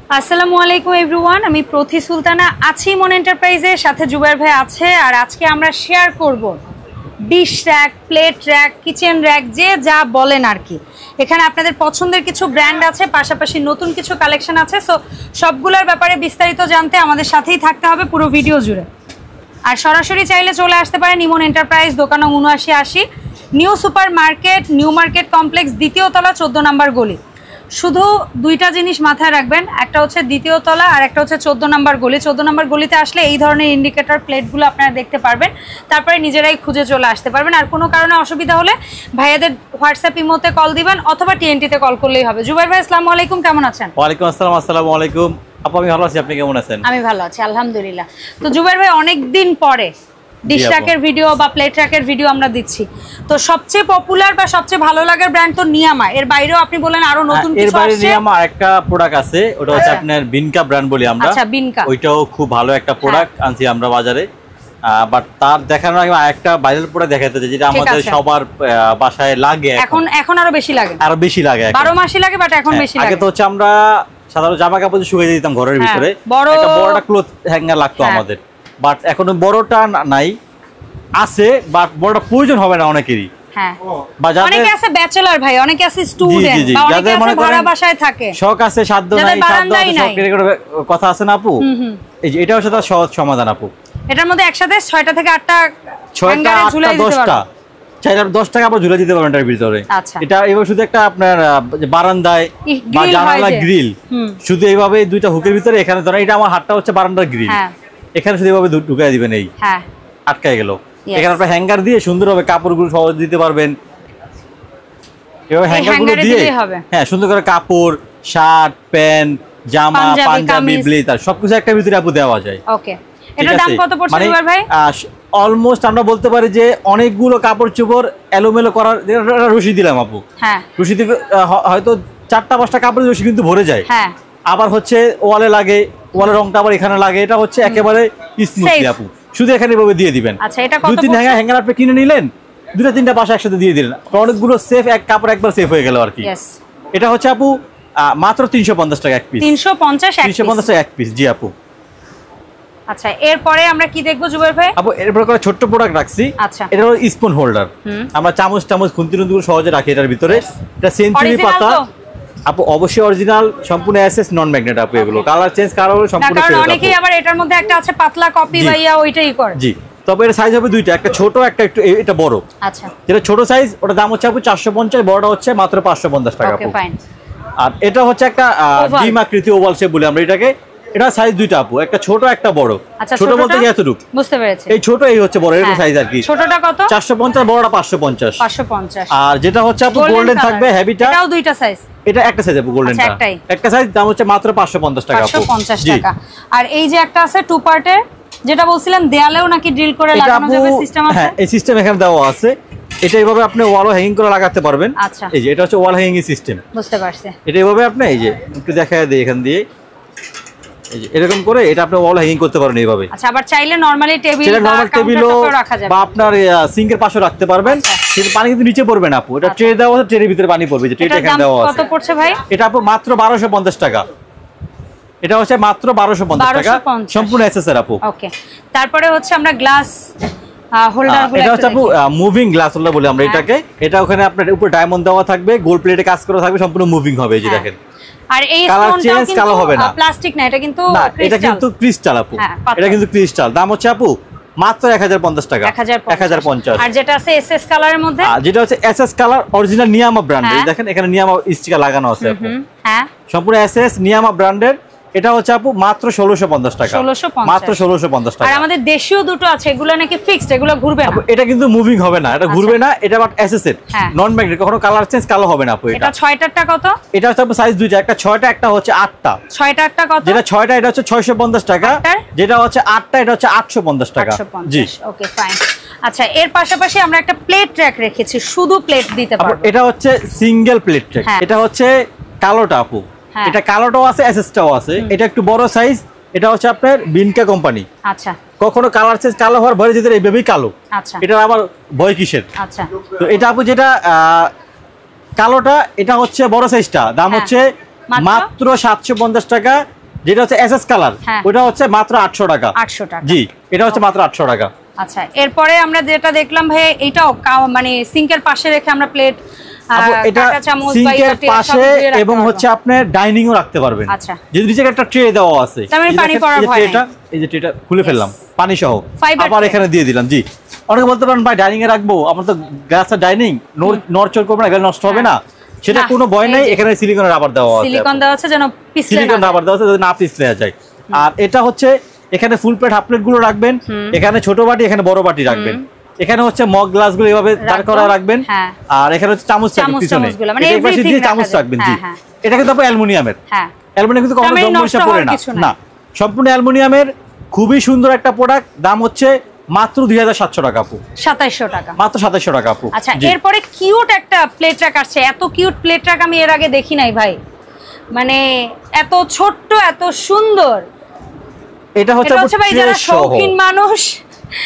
আসসালামু আলাইকুম এভরিওয়ান, আমি প্রথি সুলতানা আছি মন এন্টারপ্রাইজের সাথে। জুবাইর ভাই আছে আর আজকে আমরা শেয়ার করব dish rack, plate rack, kitchen rack, যে যা বলেন আর কি। এখানে আপনাদের পছন্দের কিছু ব্র্যান্ড আছে, পাশাপাশি নতুন কিছু কালেকশন আছে। সো সবগুলোর ব্যাপারে বিস্তারিত জানতে আমাদের সাথেই থাকতে হবে পুরো ভিডিও জুড়ে। আর সরাসরি চাইলে চলে আসতে পারেন ইমন এন্টারপ্রাইজ, দোকান ৭৯৮০, new super market, new market complex, দ্বিতীয় তলা, ১৪ নম্বর গলি। শুধু দুইটা জিনিস মাথায় রাখবেন, একটা হচ্ছে দ্বিতীয় তলা আর একটা হচ্ছে ১৪ নম্বর গলি। ১৪ নম্বর গলিতে আসলে এই ধরনের ইন্ডিকেটর প্লেটগুলো আপনারা দেখতে পারবেন, তারপরে নিজেরাই খুঁজে চলে আসতে পারবেন। আর কোনো কারণে অসুবিধা হলে ভাইয়াদের হোয়াটসঅ্যাপ ইমোতে কল দিবেন অথবা টিএনটিতে কল করলেই হবে। জুবাইর ভাই আসসালামু আলাইকুম, কেমন আছেন? ওয়ালাইকুম আসসালাম। আসসালামু আলাইকুম আপু, আমি ভালো আছি, আপনি কেমন আছেন? আমি ভালো আছি আলহামদুলিল্লাহ। তো জুবাইর ভাই অনেকদিন পরে ডিশ র‍্যাকের ভিডিও বা প্লেট র‍্যাকের ভিডিও আমরা দিচ্ছি। তো সবচেয়ে পপুলার বা সবচেয়ে ভালো লাগার ব্র্যান্ড তো নিয়ামা। এর বাইরেও আপনি বলেন আরো নতুন কিছু আছে? এর বাইরে নিয়ামা আরেকটা প্রোডাক্ট আছে, ওটা হচ্ছে আপনার বিনকা ব্র্যান্ড বলি আমরা। আচ্ছা, বিনকা, ওইটাও খুব ভালো একটা প্রোডাক্ট আনছি আমরা বাজারে। বাট তার দেখানোর আগে আরেকটা ভাইরাল প্রোডাক্ট দেখাতে চাই, যেটা আমাদের সবার বাসায় লাগে এখন আরো বেশি লাগে, আরো বেশি লাগে, 12 মাসই লাগে, বাট এখন বেশি লাগে। আগে তো হচ্ছে আমরা সাধারণ জামা কাপড় শুকিয়ে দিতাম ঘরের ভিতরে, একটা বড়টা ক্লথ হ্যাঙ্গার লাগতো আমাদের। বাট এখন বড়টা নাই, আছে বাট বড়টা প্রয়োজন হবে না অনেকেরই। হ্যাঁ, অনেকে আছে ব্যাচেলর ভাই, অনেকে আছে স্টুডেন্ট, বা অনেকে আছে ভাড়া বাসায় থাকে, শখ আছে সাধ্য নাই, কথা আছে না আপু। এই যে এটা হচ্ছে তার সহজ সমাধান আপু। এটার মধ্যে একসাথে 6টা থেকে 8টা, 6টা 8টা 10টা চাইলে 10 টাকা আপনি ঝুলে দিতে পারবেন এটার ভিতরে। এটা এইভাবে শুধু একটা আপনার বারান্দায় বা জানালা গ্রিল, শুধু এইভাবে দুইটা হুকের ভিতরে, এখানে ধরেন এটা আমার হাতটা হচ্ছে বারান্দার গ্রিল, এখানে শুধু এইভাবে ঢুকাই দিবেন, এই আটকায় গেল। এখানে আপনি হ্যাঙ্গার দিয়ে সুন্দরভাবে কাপড়গুলো সহজে দিতে পারবেন। এভাবে হ্যাঙ্গারগুলো দিয়ে হ্যাঁ সুন্দর করে কাপড়, শার্ট, প্যান্ট, জামা, পাঞ্জাবি, ব্লেজার সবকিছু একটা ভিতরে আপু দেওয়া যায়। ওকে, এটার দাম কত পড়ছে জুবাইর ভাই? অলমোস্ট আমরা বলতে পারি যে অনেকগুলো কাপড় চোপড় এলোমেলো করার রশি দিলাম আপু। হ্যাঁ, রশি দিয়ে হয়তো 4টা 5টা কাপড়ের রশি কিন্তু ভরে যায়। হ্যাঁ, আবার হচ্ছে ওয়ালে লাগে, ওয়ালের রংটা আবার এখানে লাগে, এটা হচ্ছে একেবারে স্মুথলি আপু। শুধু এখানে এভাবে দিয়ে দিবেন। আচ্ছা, এটা কত? 2-3 হ্যাঙ্গার আপনি কিনে নিলেন, 2-3টা পাশে একসাথে দিয়ে দিলেন, অনেকগুলো সেফ, এক কাপড় একবার সেফ হয়ে গেল আর কি। এটা হচ্ছে আপু মাত্র 350 টাকা এক পিস। 350 টাকা এক পিস। জি আপু। আচ্ছা, এরপরে আমরা কি দেখবো জুবাইর ভাই? আপু এরপর করে ছোট্ট প্রোডাক্ট রাখছি। আচ্ছা, এটা হলো স্পুন হোল্ডার। আমরা চামচ খুন্তি সহজে রাখি এটার ভিতরে। এটা সেঞ্চুরি পাতা আপু, অবশ্যই অরিজিনাল, সম্পূর্ণ এসএস নন ম্যাগনেট আপু। এগুলো কালার চেঞ্জ কারো সম্পূর্ণ ফেরত। অনেকেই আবার এটার মধ্যে একটা আছে পাতলা কপি ভাইয়া, ওইটাই করে। জি, তবে এর সাইজ হবে দুইটা, একটা ছোট একটা একটু এটা বড়। আচ্ছা, যেটা ছোট সাইজ ওটার দাম হচ্ছে আপু 450, বড়টা হচ্ছে মাত্র 550 টাকা আপু। ওকে, ফাইন। আর এটা হচ্ছে একটা ডিম আকৃতি, ওভাল শেপ বলি আমরা এটাকে। এটা সাইজ দুইটা আপু, একটা ছোট একটা বড়। ছোট বলতে কি এতটুকু? বুঝতে পেরেছি। এই ছোট, এই হচ্ছে বড়, এর সাইজ আর কি। ছোটটা কত? 450, বড়টা 550। আর যেটা হচ্ছে আপু গোল্ডেন থাকবে, হেভিটা, এটাও দুইটা সাইজ। এটা একটা সাইজ আপু, গোল্ডেনটা একটা সাইজ, দাম হচ্ছে মাত্র 550 টাকা আপু। 550 টাকা। আর এই যে একটা আছে টু পার্টের, যেটা বলছিলাম দেয়ালেও নাকি ড্রিল করে লাগানো যাবে, সিস্টেম আছে? হ্যাঁ, এই সিস্টেম এখানে দেওয়া আছে। এটা এইভাবে আপনি ওয়ালও হ্যাঙ্গিং করে লাগাতে পারবেন। আচ্ছা, এই যে এটা হচ্ছে ওয়াল হ্যাঙ্গিং সিস্টেম। বুঝতে পারছি। এটা এইভাবে আপনি এই যে একটু দেখায় দেই, এখান দিয়ে এই যে এরকম করে এটা আপনি ওয়াল হ্যাঙ্গিং করতে পারেন এইভাবে। আচ্ছা, আবার চাইলে নরমালি টেবিলও রাখা যাবে বা আপনার সিঙ্কের পাশে রাখতে পারবেন। কিন্তু পানি কিন্তু নিচে পড়বে না আপু, এটা ট্রে দেওয়া আছে, ট্রের ভিতরে পানি পড়বে, যে ট্রেটা এখানে দেওয়া আছে। কত পড়ছে ভাই? এটা আপু মাত্র 1250 টাকা। এটা হচ্ছে মাত্র 1250 টাকা, সম্পূর্ণ এসএসআর আপু। ওকে, তারপরে হচ্ছে আমরা গ্লাস হোল্ডারগুলো, এটা হচ্ছে আপু মুভিং গ্লাস হোল্ডার বলি আমরা এটাকে। এটা ওখানে আপনার উপরে ডায়মন্ড দেওয়া থাকবে, গোল্ড প্লেটে কাজ করা থাকবে, সম্পূর্ণ মুভিং হবে, এই যে দেখেন। আর এই স্টোনটাও কিন্তু প্লাস্টিক না, এটা কিন্তু ক্রিস্টাল। এটা কিন্তু ক্রিস্টাল আপু, এটা কিন্তু ক্রিস্টাল। দাম হচ্ছে আপু মাত্র 1050 টাকা। 1050। আর যেটা আছে এসএস কালারের মধ্যে, যেটা হচ্ছে এসএস কালার অরিজিনাল নিয়ামা ব্র্যান্ডের, দেখেন এখানে নিয়ামা স্টিকার লাগানো আছে আপু। হ্যাঁ, সম্পূর্ণ এসএস নিয়ামা ব্র্যান্ডের। এটা হচ্ছে আপু মাত্র 1650 টাকা। মাত্র 1650 টাকা। আর আমাদের দেশীয় দুটো আছে, এগুলো নাকি ফিক্সড, এগুলো ঘুরবে না। এটা কিন্তু মুভিং হবে না, এটা ঘুরবে না, এটা বাট এসএসএর নন ম্যাগনেট, কখনো কালার চেঞ্জ কালো হবে না আপু। এটা 6টারটা কত? এটা হচ্ছে আপু সাইজ দুইটা, একটা 6টা, একটা হচ্ছে 8টা। 6টারটা কত? যেটা 6টা এটা হচ্ছে 650 টাকা, যেটা হচ্ছে 8টা এটা হচ্ছে 850 টাকা। জি, ওকে, ফাইন। আচ্ছা, এর পাশাপাশি আমরা একটা প্লেট ট্র্যাক রেখেছি, শুধু প্লেট দিতে পারবো। এটা হচ্ছে সিঙ্গেল প্লেট ট্র্যাক। এটা হচ্ছে কালোটা আপু, এটা কালোটাও আছে, এসএসটাও আছে। এটা একটু বড় সাইজ, এটা হচ্ছে আপনার বিনকা কোম্পানি। আচ্ছা, কখনো কালার চেঞ্জ কালো হওয়ার ভয় যেতে এইভাবেই কালো। আচ্ছা, এটা আবার ভয় কিসের? আচ্ছা, তো এটা আপু যেটা কালোটা, এটা হচ্ছে বড় সাইজটা, দাম হচ্ছে মাত্র 750 টাকা। যেটা হচ্ছে এসএস কালার ওটা হচ্ছে মাত্র 800 টাকা। 800 টাকা, জি এটা হচ্ছে মাত্র 800 টাকা। আচ্ছা, এরপরে আমরা যেটা দেখলাম ভাই, এটাও মানে সিঙ্কের পাশে রেখে আমরা প্লেট, এটা সিঙ্কের পাশে এবং হচ্ছে আপনি ডাইনিং ও রাখতে পারবেন। আচ্ছা, যদি নিচে একটা ট্রে দেওয়া আছে, পানি পড়ার ভয় নেই। এটা এই যে ট্রেটা খুলে ফেললাম পানি সহ, আবার এখানে দিয়ে দিলাম। জি, অনেকে বলতে পারেন ভাই ডাইনিং এ রাখবো, আমার তো গ্লাসের ডাইনিং নড়চড় করবে না, গেলে নষ্ট হবে না, সেটা কোনো ভয় নাই। এখানে সিলিকন রাবার দেওয়া আছে, সিলিকন দেওয়া আছে যেন পিছলে না, সিলিকন রাবার দেওয়া আছে যেন না পিছলে যায়। আর এটা হচ্ছে এখানে ফুল প্লেট হাফ প্লেট গুলো রাখবেন, এখানে ছোট বাটি এখানে বড় বাটি রাখবেন, এখানে হচ্ছে মগ গ্লাস গুলো এভাবে দাঁড় করা রাখবেন, আর এখানে হচ্ছে চামচ রাখবেন পিছনে, এই পাশে দিয়ে চামচ রাখবেন। জি, এটা কিন্তু আপনার অ্যালুমিনিয়ামের, অ্যালুমিনিয়াম কিন্তু কখনো জং পড়ে না, সম্পূর্ণ অ্যালুমিনিয়ামের, খুবই সুন্দর একটা প্রোডাক্ট। দাম হচ্ছে মাত্র 2700 টাকা আপু, 2700 টাকা, মাত্র 2700 টাকা আপু। আচ্ছা, এরপরে কিউট একটা প্লেট রাক আসছে। এত কিউট প্লেট রাক আমি এর আগে দেখি নাই ভাই, মানে এত ছোট্ট এত সুন্দর। এটা হচ্ছে ভাই যারা শৌখিন মানুষ,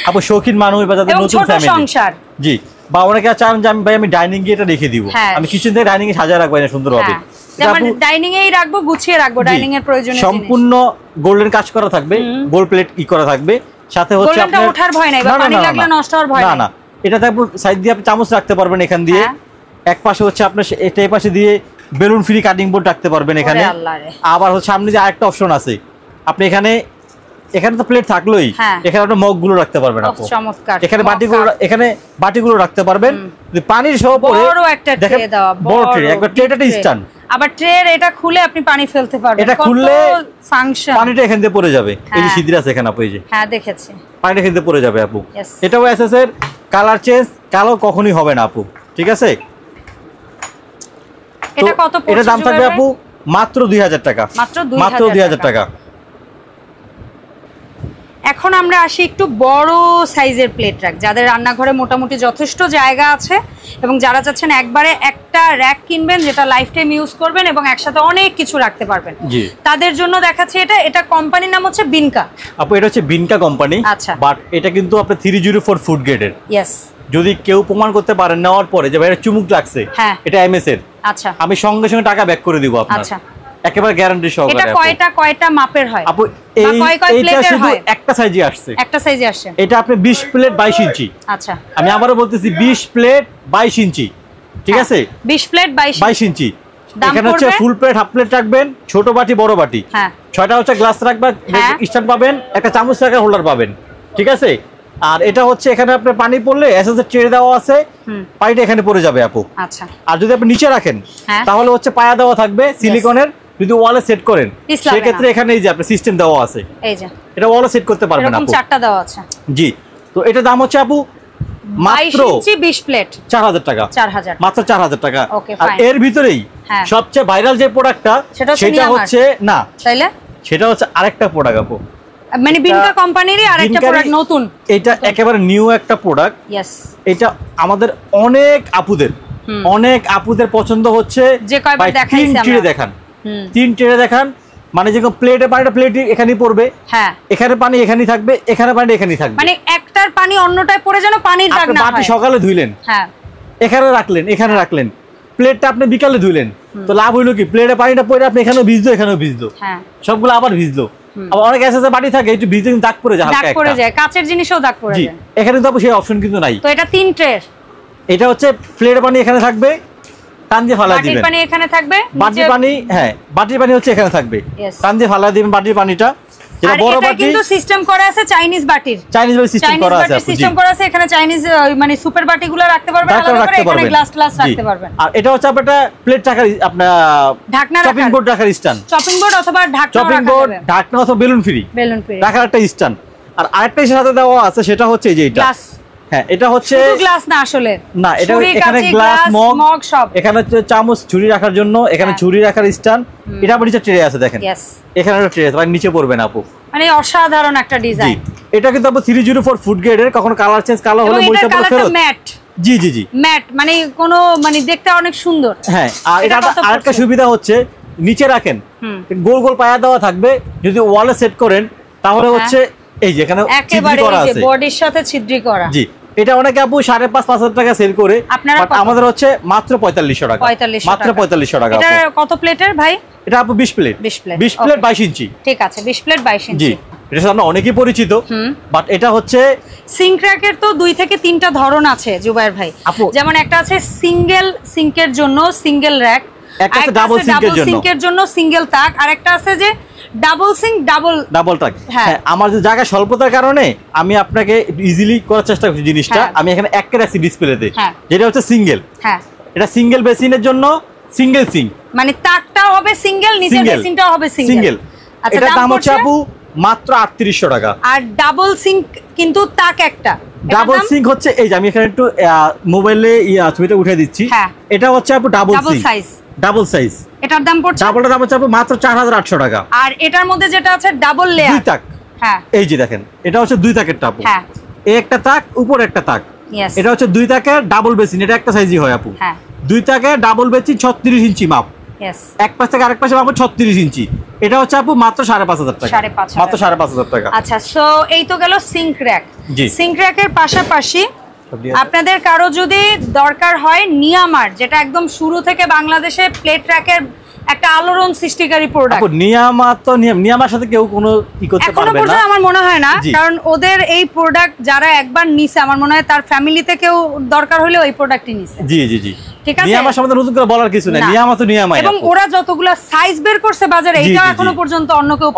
আপু শৌখিন মানুষ বা যাদের নতুন ফ্যামিলি সংসার, জি, বা অনেকে চান যে আমি ভাই আমি ডাইনিং এ এটা রেখে দিব, আমি কিচেন থেকে ডাইনিং এ সাজিয়ে রাখবো না সুন্দর হবে, যেমন ডাইনিং এই রাখবো, গুছিয়ে রাখবো, ডাইনিং এর প্রয়োজনীয় জিনিস সম্পূর্ণ গোল্ডেন কাজ করা থাকবে, গোল্ড প্লেট করা থাকবে, সাথে হচ্ছে আপনার ওঠার ভয় নাই বা পানি লাগলে নষ্ট হওয়ার ভয় নাই। না, এটাতে আপনি সাইড দিয়ে আপনি চামচ রাখতে পারবেন, এখান দিয়ে এক পাশে হচ্ছে আপনার এটা এই পাশে দিয়ে বেলুন ফ্রি কাটিং বোর্ড রাখতে পারবেন এখানে। আবার হচ্ছে সামনে যে আরেকটা অপশন আছে, আপনি এখানে তো প্লেট থাকলোই, এখানে আপনি মগ গুলো রাখতে পারবেন আপু, এখানে বাটিগুলো রাখতে পারবেন। যদি পানির সহ পড়ে বড় একটা ট্রে দেওয়া, বড় ট্রে, একবার ট্রেটা স্ট্যান্ড, আবার ট্রের এটা খুলে আপনি পানি ফেলতে পারবেন, এটা খুললে ফাংশন, পানিটা এখান দিয়ে পড়ে যাবে। এই যে সিদ্ধির আছে এখানে আপু, এই যে দেখেছি, পানিটা এখান দিয়ে পড়ে যাবে আপু। এটাও এসএস এর, কালার চেঞ্জ কালো কখনোই হবে না আপু, ঠিক আছে। এটা কত পড়ছে? এটা দাম থাকবে আপু মাত্র 2000 টাকা, মাত্র 2000 টাকা। এখন আমরা আসি একটু বড় সাইজের প্লেট রাক, যাদের রান্নাঘরে মোটামুটি যথেষ্ট জায়গা আছে এবং যারা চাচ্ছেন একবারে একটা র্যাক কিনবেন যেটা লাইফ টাইম ইউজ করবেন এবং একসাথে অনেক কিছু রাখতে পারবেন, তাদের জন্য দেখাচ্ছি এটা কোম্পানির নাম হচ্ছে বিনকা আপু। এটা হচ্ছে বিনকা কোম্পানি, আচ্ছা, বাট এটা কিন্তু আপনার 304 ফুড গ্রেডের। ইয়েস, যদি কেউ প্রমাণ করতে পারেন নেওয়ার পরে যে ভাই চুমুক লাগছে, এটা এমএস এর, আচ্ছা, আমি সঙ্গে সঙ্গে টাকা ব্যাক করে দিব আপনার, আচ্ছা, একেবারে গ্যারান্টি সহকারে। এটা কয়টা মাপের হয় আপু? এইটা শুধু একটা সাইজে আসছে, একটা সাইজে আসছে। এটা আপনি 20 প্লেট 22 ইঞ্চি, আচ্ছা, আমি আবারো বলতেছি 20 প্লেট 22 ইঞ্চি, ঠিক আছে, 20 প্লেট 22 ইঞ্চি। এখানে হচ্ছে ফুল প্লেট হাফ প্লেট রাখবেন, ছোট বাটি বড় বাটি, হ্যাঁ, 6টা হচ্ছে গ্লাস রাখবেন, স্ট্যান্ড পাবেন, একটা চামচ রাখার হোল্ডার পাবেন, ঠিক আছে। আর এটা হচ্ছে এখানে আপনি পানি পড়লে এসএস এর ট্রে দেওয়া আছে, পানিটা এখানে পড়ে যাবে আপু, আচ্ছা। আর যদি আপনি নিচে রাখেন তাহলে হচ্ছে পায়া দেওয়া থাকবে সিলিকনের, যদি ওয়ালে সেট করেন সেই ক্ষেত্রে এখানে এই যে আপনার সিস্টেম দেওয়া আছে, এই যে এটা ওয়ালে সেট করতে পারবেন আপু, এরকম 4টা দেওয়া আছে। জি, তো এটা দাম হচ্ছে আপু মাত্র 20 প্লেট 4000 টাকা, 4000, মাত্র 4000 টাকা। আর এর ভিতরেই সবচেয়ে ভাইরাল যে প্রোডাক্টটা সেটা হচ্ছে না, তাইলে সেটা হচ্ছে আরেকটা প্রোডাক্ট আপু, মানে বিনকা কোম্পানিরই আরেকটা প্রোডাক্ট, নতুন, এটা একেবারে নিউ একটা প্রোডাক্ট। ইয়েস, এটা আমাদের অনেক আপুদের পছন্দ হচ্ছে, যে কয়বার দেখাইছি আমরা, দেখান 3 ট্রে দেখান, মানে যেরকম প্লেটে পানিটা প্লেট এখানেই পড়বে, হ্যাঁ, এখানে পানি এখানেই থাকবে, এখানে পানি এখানেই থাকবে, মানে একটার পানি অন্যটায় পড়ে যেন পানির দাগ না হয়। আপনি সকালে ধুইলেন, হ্যাঁ, এখানে রাখলেন, প্লেটটা আপনি বিকালে ধুইলেন, তো লাভ হইলো কি, প্লেটে পানিটা পড়ে আপনি এখানেও ভিজলো এখানেও ভিজলো, হ্যাঁ, সবগুলো আবার ভিজলো। আবার অনেক এসএসএ বাটি থাকে একটু ভিজে দাগ পড়ে যায়, হালকা দাগ পড়ে যায়, কাচের জিনিসও দাগ পড়ে যায়, এখানে তো সেই অপশন কিন্তু নাই। তো এটা 3 ট্রে, এটা হচ্ছে প্লেটে পানি এখানে থাকবে, টান দিয়ে ফালা দিবেন, বাটির পানি এখানে থাকবে, বাটির পানি, হ্যাঁ, বাটির পানি হচ্ছে এখানে থাকবে, টান দিয়ে ফালা দিবেন বাটির পানিটা, যেটা বড় বাটি কিন্তু সিস্টেম করা আছে চাইনিজ বাটির, চাইনিজ বাটি সিস্টেম করা আছে, সিস্টেম করা আছে এখানে, চাইনিজ মানে সুপার বাটিগুলো রাখতে পারবেন, আলাদা করে এখানে গ্লাস রাখতে পারবেন। আর এটা হচ্ছে আপনারা প্লেট রাখার আপনার ঢাকনা, চপিং বোর্ড রাখার স্ট্যান্ড, চপিং বোর্ড অথবা ঢাকনা অথবা বেলুন ফ্রি রাখার একটা স্ট্যান্ড। আর আরেকটা সাথে দেওয়া আছে, সেটা হচ্ছে এই যে এটা গ্লাস, হ্যাঁ, এটা হচ্ছে শুধু গ্লাস না, আসলে না, এটা এখানে গ্লাস মগ সব, এখানে হচ্ছে চামচ ছুরি রাখার জন্য, এখানে ছুরি রাখার স্ট্যান্ড, এটা আবার নিচে ট্রে আছে দেখেন, এখানে একটা ট্রে আছে, মানে নিচে পড়বে না আপু, মানে অসাধারণ একটা ডিজাইন। এটা কিন্তু আপু 304 ফুড গ্রেডের, কখনো কালার চেঞ্জ, কালো হলে মইটা পুরো ফেরত, ম্যাট, জি জি জি, ম্যাট, মানে কোনো মানে দেখতে অনেক সুন্দর, হ্যাঁ। আর এটা আরেকটা সুবিধা হচ্ছে নিচে রাখেন, গোল গোল পায়া দেওয়া থাকবে, যদি ওয়ালে সেট করেন তাহলে হচ্ছে এই যে এখানে ছিদ্র করা আছে, বডির সাথে ছিদ্র করা, জি, এটা অনেকে আপু 5,500 টাকা সেল করে, বাট আমাদের হচ্ছে মাত্র 4500 টাকা, মাত্র 4500 টাকা। এটা কত প্লেটের ভাই? এটা আপু 20 প্লেট, 20 প্লেট 22 ইঞ্চি। ঠিক আছে, 20 প্লেট 22 ইঞ্চি। জি, এটা সামনে অনেকেই পরিচিত, বাট এটা হচ্ছে সিঙ্ক র‍্যাকের তো 2 থেকে 3টা ধরন আছে জুবায়ের ভাই। যেমন একটা আছে সিঙ্গেল সিঙ্কের জন্য সিঙ্গেল র‍্যাক, একটা আছে ডাবল সিঙ্কের জন্য সিঙ্গেল তাক, আর একটা আছে যে ডাবল সিঙ্ক ডাবল তাক। হ্যাঁ, আমার যে জায়গা স্বল্পতার কারণে আমি আপনাকে ইজিলি করার চেষ্টা করছি জিনিসটা। আমি এখানে একটা রাখছি ডিসপ্লেতে, যেটা হচ্ছে সিঙ্গেল। হ্যাঁ, এটা সিঙ্গেল বেসিনের জন্য সিঙ্গেল সিঙ্ক, মানে তাকটাও হবে সিঙ্গেল, নিচের বেসিনটাও হবে সিঙ্গেল। এটা দাম হচ্ছে আপু মাত্র 3800 টাকা। আর ডাবল সিঙ্ক কিন্তু তাক একটা, ডাবল সিঙ্ক হচ্ছে এই যে আমি এখানে একটু মোবাইলে ছবিটা উঠিয়ে দিচ্ছি। এটা হচ্ছে আপু ডাবল সাইজ, ডাবল সাইজ। এটার দাম পড়ছে, ডাবলটার দাম হচ্ছে আপু মাত্র 4800 টাকা। আর এটার মধ্যে যেটা আছে ডাবল লেয়ার, দুই তাক। হ্যাঁ, এই যে দেখেন, এটা হচ্ছে দুই তাকের টাপু। হ্যাঁ, এই একটা তাক, উপর একটা তাক। এটা হচ্ছে দুই তাকের ডাবল বেসিন, এটা একটা সাইজই হয় আপু। হ্যাঁ, দুই তাকের ডাবল বেসিন 36 ইঞ্চি মাপ। এক পাশ থেকে আরেক পাশে মাপ 36 ইঞ্চি। এটা হচ্ছে আপু মাত্র 5500 টাকা, মাত্র 5500 টাকা। আচ্ছা, সো এই তো গেল সিঙ্ক র‍্যাক। সিঙ্ক র‍্যাকের পাশাপাশি আপনাদের কারো যদি দরকার হয় নিয়ামার, যেটা একদম শুরু থেকে বাংলাদেশে প্লেট র‍্যাকের একটা আলোড়ন সৃষ্টিকারী প্রোডাক্ট। নিয়ামা তো নিয়ামার সাথে কেউ কোনো ই করতে পারবে না এখনো পর্যন্ত, আমার মনে হয় না, কারণ ওদের এই প্রোডাক্ট যারা একবার নিছে, আমার মনে হয় তার ফ্যামিলিতে কেউ দরকার হলে ওই প্রোডাক্টই নিছে। জি জি জি, ঠিক আছে। নিয়ামার সম্বন্ধে নতুন করে বলার কিছু নাই, নিয়ামা তো নিয়ামাই। এবং ওরা যতগুলা সাইজ বের করছে বাজারে, এটা এখনো পর্যন্ত অন্য কেউ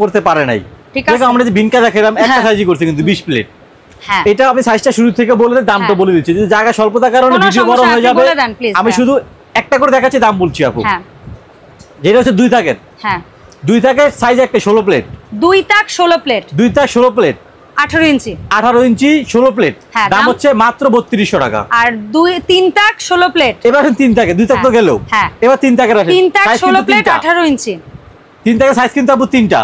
করতে পারে নাই। ঠিক আছে, আমরা যে বিনকা দেখালাম একটা সাইজই করছে, কিন্তু 20 প্লেট। হ্যাঁ, এটা আমি সাইজটা শুরু থেকে বলে দিই, দামটা বলে দিচ্ছি, যে জায়গা স্বল্পতার কারণে ভিডিও বড় হয়ে যাবে। আমি শুধু একটা করে দেখাচ্ছি, দাম বলছি আপু। হ্যাঁ, যেটা হচ্ছে দুই তাকের। হ্যাঁ, দুই তাকের সাইজ একটা 16 প্লেট, দুই তাক 16 প্লেট, দুই তাক 16 প্লেট 18 ইঞ্চি, 18 ইঞ্চি 16 প্লেট। দাম হচ্ছে মাত্র 3200 টাকা। আর তিন তাক 16 প্লেট, এবার তিন তাকে, দুই তাক তো গেল। হ্যাঁ, এবার তিন তাকের আছে, তিন তাক 16 প্লেট 18 ইঞ্চি। তিন তাকের সাইজ কিন্তু আপু তিনটা,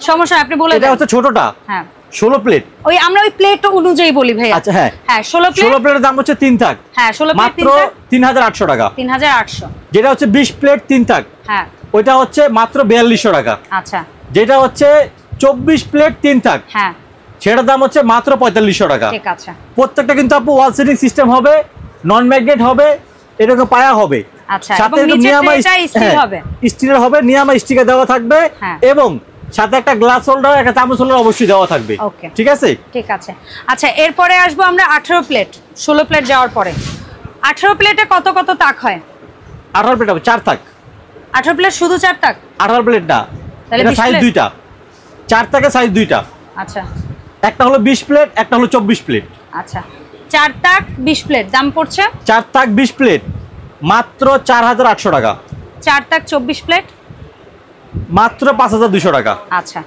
সমস্যা আপনি বলে দেন। এটা হচ্ছে ছোটটা। হ্যাঁ, 16 প্লেট, ওই আমরা ওই প্লেট অনুযায়ী বলি ভাই। আচ্ছা, হ্যাঁ হ্যাঁ, 16 প্লেটের দাম হচ্ছে তিন তাক। হ্যাঁ, 16 প্লেট মাত্র 3800 টাকা, 3800। যেটা হচ্ছে 20 প্লেট তিন তাক, হ্যাঁ, ওইটা হচ্ছে মাত্র 4200 টাকা। আচ্ছা, যেটা হচ্ছে 24 প্লেট তিন তাক, হ্যাঁ, সেটার দাম হচ্ছে মাত্র 4500 টাকা। ঠিক আছে, প্রত্যেকটা কিন্তু আপু ওয়াল সেটিং সিস্টেম হবে, নন ম্যাগনেট হবে, এরকম পায়া হবে। আচ্ছা, সাথে নিয়ামা স্টিল হবে, স্টিলের হবে, নিয়ামা স্টিকার দেওয়া থাকবে, এবং সাথে একটা গ্লাস হোল্ডার, একটা চামচ হোল্ডার অবশ্যই দেওয়া থাকবে। ঠিক আছে, ঠিক আছে। আচ্ছা, এরপরে আসবো আমরা 18 প্লেট, 16 প্লেট যাওয়ার পরে 18 প্লেটে কত কত তাক হয়? 18 প্লেট হবে 4 তাক। 18 প্লেট শুধু 4 তাক? 18 প্লেট না, এটা সাইজ দুইটা, 4 তাকের সাইজ দুইটা। আচ্ছা, একটা হলো 20 প্লেট, একটা হলো 24 প্লেট। আচ্ছা, 4 তাক 20 প্লেট, দাম পড়ছে 4 তাক 20 প্লেট মাত্র 4800 টাকা। 4 তাক 24 প্লেট মাত্র 5200 টাকা। আচ্ছা,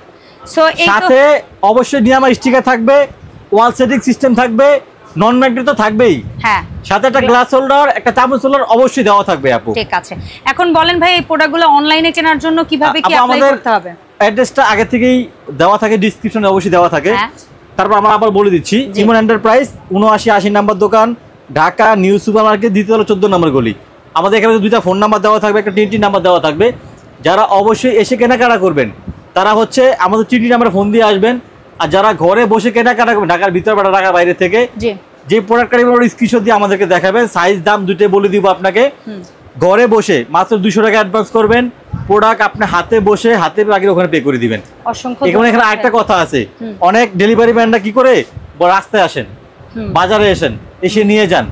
সো সাথে অবশ্যই নিয়ামা স্টিকার থাকবে, ওয়াল সেটিং সিস্টেম থাকবে, নন ম্যাগনেট তো থাকবেই। হ্যাঁ, সাথে একটা গ্লাস হোল্ডার, একটা চামচ হোল্ডার অবশ্যই দেওয়া থাকবে আপু। ঠিক আছে, এখন বলেন ভাই, এই প্রোডাক্টগুলো অনলাইনে কেনার জন্য কিভাবে কি অ্যাপ্লাই করতে হবে? অ্যাড্রেসটা আগে থেকেই দেওয়া থাকে, ডেসক্রিপশনে অবশ্যই দেওয়া থাকে। তারপর আমরা আবার বলে দিচ্ছি, ইমন এন্টারপ্রাইজ 7980 নাম্বার দোকান, ঢাকা নিউ সুপার মার্কেট, দ্বিতীয় তলা 14 নম্বর গলি। আমাদের এখানে দুইটা ফোন নাম্বার দেওয়া থাকবে, একটা টিএনটি নাম্বার দেওয়া থাকবে। যারা অবশ্যই এসে কেনাকাটা করবেন তারা হচ্ছে আমাদের টিএনটি নাম্বারে ফোন দিয়ে আসবেন। আর যারা ঘরে বসে কেনাকাটা করবেন, ঢাকার ভিতর বা ঢাকার বাইরে থেকে, যে প্রোডাক্টটা স্ক্রিনশট দিয়ে আমাদেরকে দেখাবেন, সাইজ দাম দুটোই বলে দিব আপনাকে। ঘরে বসে মাত্র 200 টাকা অ্যাডভান্স করবেন, প্রোডাক্ট আপনি হাতে বসে হাতে আগে ওখানে পে করে দিবেন। এখানে আরেকটা কথা আছে, অনেক ডেলিভারি ম্যানরা কি করে, রাস্তায় আসেন, বাজারে আসেন, এসে নিয়ে যান,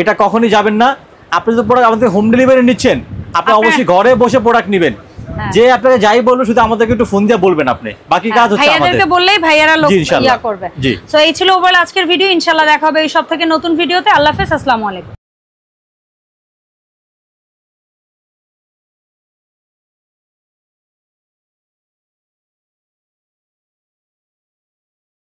এটা কখনই যাবেন না। আপনি তো প্রোডাক্ট আমাদের হোম ডেলিভারি নিচ্ছেন, আপনি অবশ্যই ঘরে বসে প্রোডাক্ট নেবেন। যে আপনাকে যাই বলবো, শুধু আমাদেরকে একটু ফোন দিয়ে বলবেন, আপনি বাকি কাজ হচ্ছে আমাদের। ভাইয়াদেরকে বললেই ভাইয়ারা লোক ইয়া করবে। সো এই ছিল ওভারঅল আজকের ভিডিও। ইনশাআল্লাহ দেখা হবে এই সব থেকে নতুন ভিডিওতে। আল্লাহ হাফেজ, আসসালামু আলাইকুম।